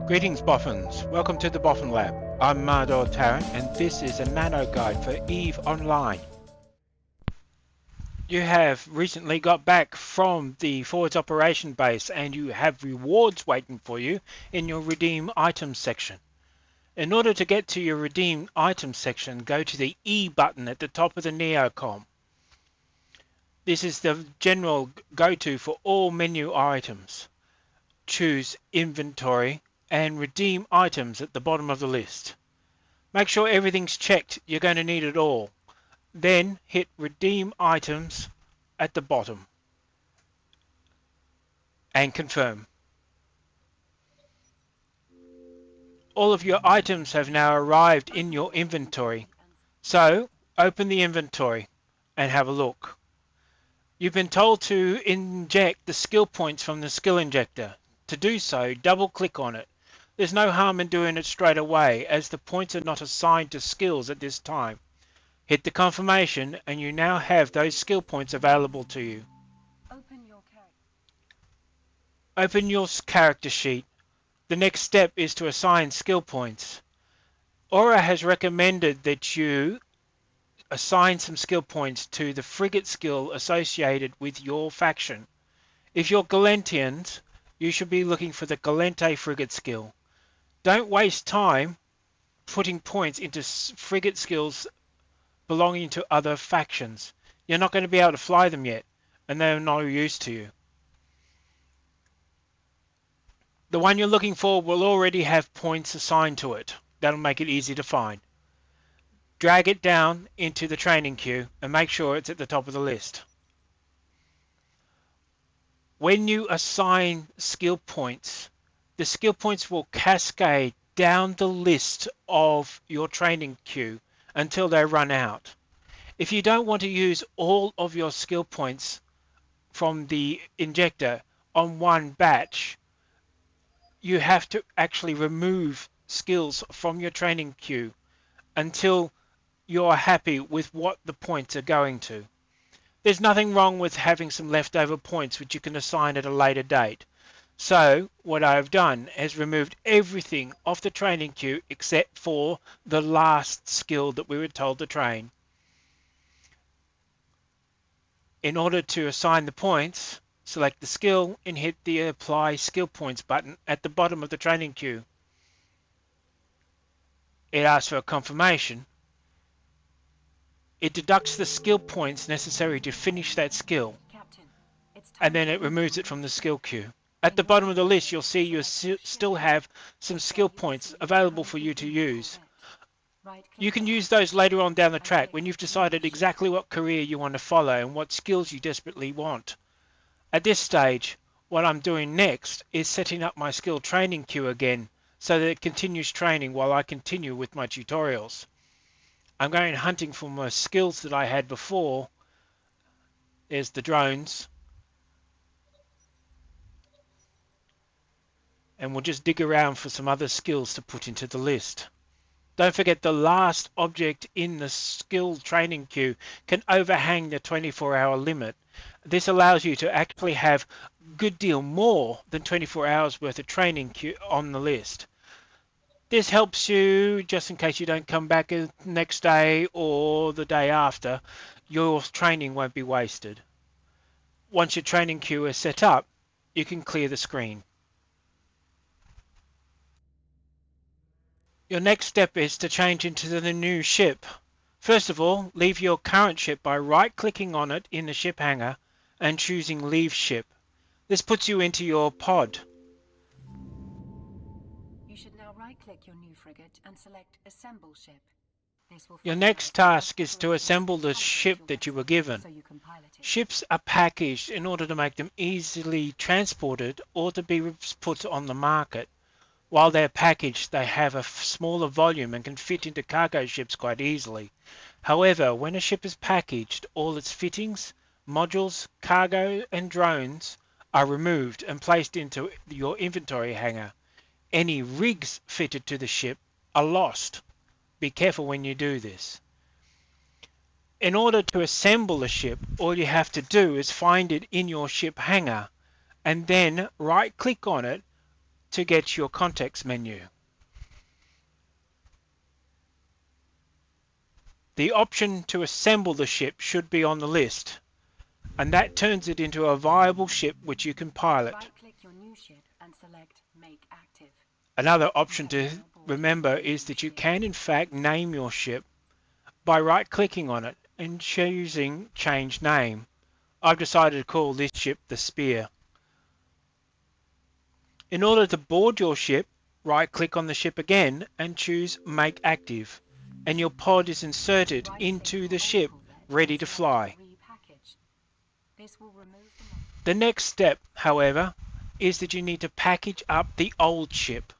Greetings Boffins, welcome to the Boffin Lab. I'm Mardor Tarrant and this is a Nano-Guide for EVE Online. You have recently got back from the Forwards Operation Base and you have rewards waiting for you in your Redeem Items section. In order to get to your Redeem Items section, go to the E button at the top of the Neocom. This is the general go-to for all menu items. Choose Inventory and Redeem Items at the bottom of the list. Make sure everything's checked, you're going to need it all. Then hit Redeem Items at the bottom and confirm. All of your items have now arrived in your inventory. So open the inventory and have a look. You've been told to inject the skill points from the skill injector. To do so, double click on it. There's no harm in doing it straight away as the points are not assigned to skills at this time. Hit the confirmation and you now have those skill points available to you. Open your character sheet. The next step is to assign skill points. Aura has recommended that you assign some skill points to the frigate skill associated with your faction. If you're Galentians, you should be looking for the Galente frigate skill. Don't waste time putting points into frigate skills belonging to other factions. You're not going to be able to fly them yet, and they're no use to you. The one you're looking for will already have points assigned to it. That'll make it easy to find. Drag it down into the training queue and make sure it's at the top of the list. When you assign skill points, the skill points will cascade down the list of your training queue until they run out. If you don't want to use all of your skill points from the injector on one batch, you have to actually remove skills from your training queue until you're happy with what the points are going to. There's nothing wrong with having some leftover points which you can assign at a later date. So what I've done is removed everything off the training queue except for the last skill that we were told to train. In order to assign the points, select the skill and hit the Apply Skill Points button at the bottom of the training queue. It asks for a confirmation. It deducts the skill points necessary to finish that skill, and then it removes it from the skill queue. At the bottom of the list, you'll see you still have some skill points available for you to use. You can use those later on down the track when you've decided exactly what career you want to follow and what skills you desperately want. At this stage, what I'm doing next is setting up my skill training queue again so that it continues training while I continue with my tutorials. I'm going hunting for my skills that I had before. There's the drones. And we'll just dig around for some other skills to put into the list. Don't forget the last object in the skill training queue can overhang the 24-hour limit. This allows you to actually have a good deal more than 24 hours worth of training queue on the list. This helps you just in case you don't come back the next day or the day after. Your training won't be wasted. Once your training queue is set up, you can clear the screen. Your next step is to change into the new ship. First of all, leave your current ship by right-clicking on it in the ship hangar and choosing Leave Ship. This puts you into your pod. You should now right-click your new frigate and select Assemble Ship. Your next task is to assemble the ship that you were given. Ships are packaged in order to make them easily transported or to be put on the market. While they're packaged, they have a smaller volume and can fit into cargo ships quite easily. However, when a ship is packaged, all its fittings, modules, cargo and drones are removed and placed into your inventory hangar. Any rigs fitted to the ship are lost. Be careful when you do this. In order to assemble a ship, all you have to do is find it in your ship hangar and then right click on it to get your context menu. The option to assemble the ship should be on the list, and that turns it into a viable ship which you can pilot. Right-click your new ship and select Make Active. Another You option have to now boarded remember your is new that you ship. can in fact name your ship by right-clicking on it and choosing Change Name. I've decided to call this ship the Spear. In order to board your ship, right-click on the ship again and choose Make Active, and your pod is inserted Right-click into your the old ship, Corvette ready and to select fly. Repackage. This will remove the mod. The next step, however, is that you need to package up the old ship,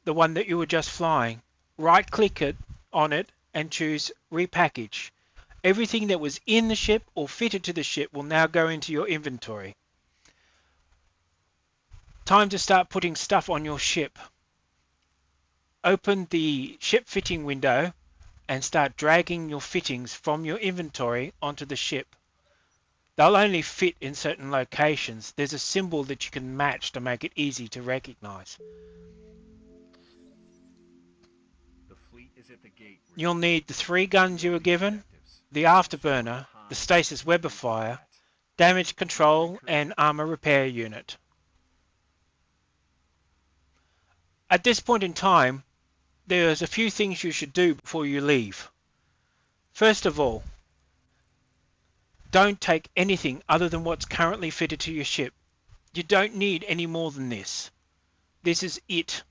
the one that you were just flying. Right-click on it and choose Repackage. Everything that was in the ship or fitted to the ship will now go into your inventory. Time to start putting stuff on your ship. Open the ship fitting window and start dragging your fittings from your inventory onto the ship. They'll only fit in certain locations. There's a symbol that you can match to make it easy to recognize. The fleet is at the gate. You'll need the 3 guns you were Reloading given, objectives. the Destroy the afterburner, the hive. stasis Complete the webifier, threat. damage control, Recruit. and armor repair unit. At this point in time, there's a few things you should do before you leave. First of all, don't take anything other than what's currently fitted to your ship. You don't need any more than this. This is it.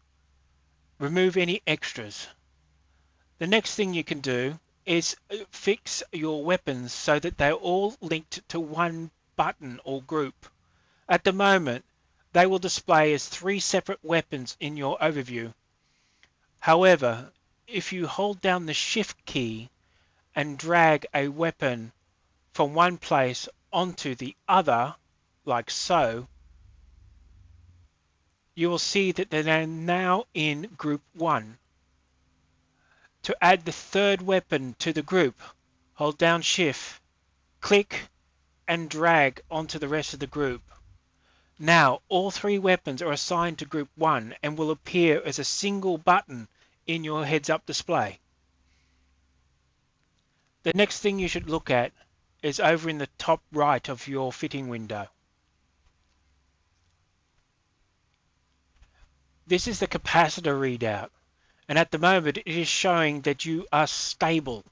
Remove any extras. The next thing you can do is fix your weapons so that they're all linked to one button or group. At the moment, they will display as 3 separate weapons in your overview. However, if you hold down the Shift key and drag a weapon from one place onto the other, like so, you will see that they're now in Group 1. To add the third weapon to the group, hold down Shift, click and drag onto the rest of the group. Now all 3 weapons are assigned to Group 1 and will appear as a single button in your heads-up display. The next thing you should look at is over in the top right of your fitting window. This is the capacitor readout, and at the moment it is showing that you are stable.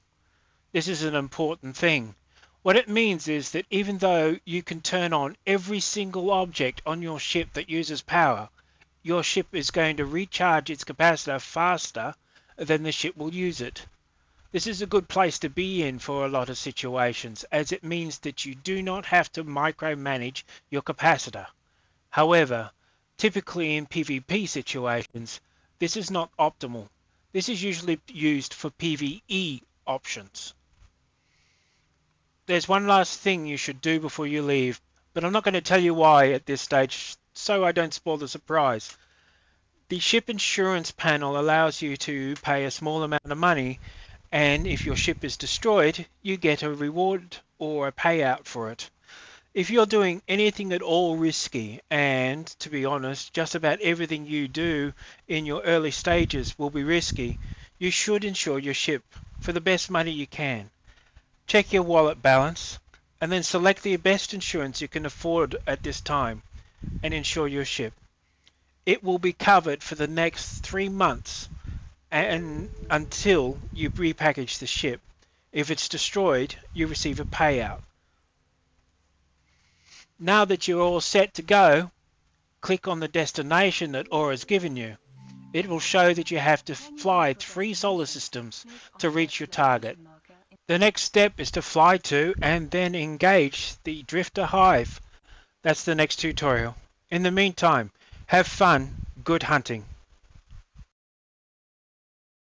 This is an important thing. What it means is that even though you can turn on every single object on your ship that uses power, your ship is going to recharge its capacitor faster than the ship will use it. This is a good place to be in for a lot of situations, as it means that you do not have to micromanage your capacitor. However, typically in PvP situations, this is not optimal. This is usually used for PvE options. There's one last thing you should do before you leave, but I'm not going to tell you why at this stage, so I don't spoil the surprise. The ship insurance panel allows you to pay a small amount of money, and if your ship is destroyed, you get a reward or a payout for it. If you're doing anything at all risky, and to be honest, just about everything you do in your early stages will be risky, you should insure your ship for the best money you can. Check your wallet balance, and then select the best insurance you can afford at this time, and insure your ship. It will be covered for the next 3 months and until you repackage the ship. If it's destroyed, you receive a payout. Now that you're all set to go, click on the destination that Aura's given you. It will show that you have to When you get fly to a 3 solar destination, systems click on to the reach your next target. location marker. The next step is to fly to and then engage the Drifter Hive. That's the next tutorial. In the meantime, have fun, good hunting.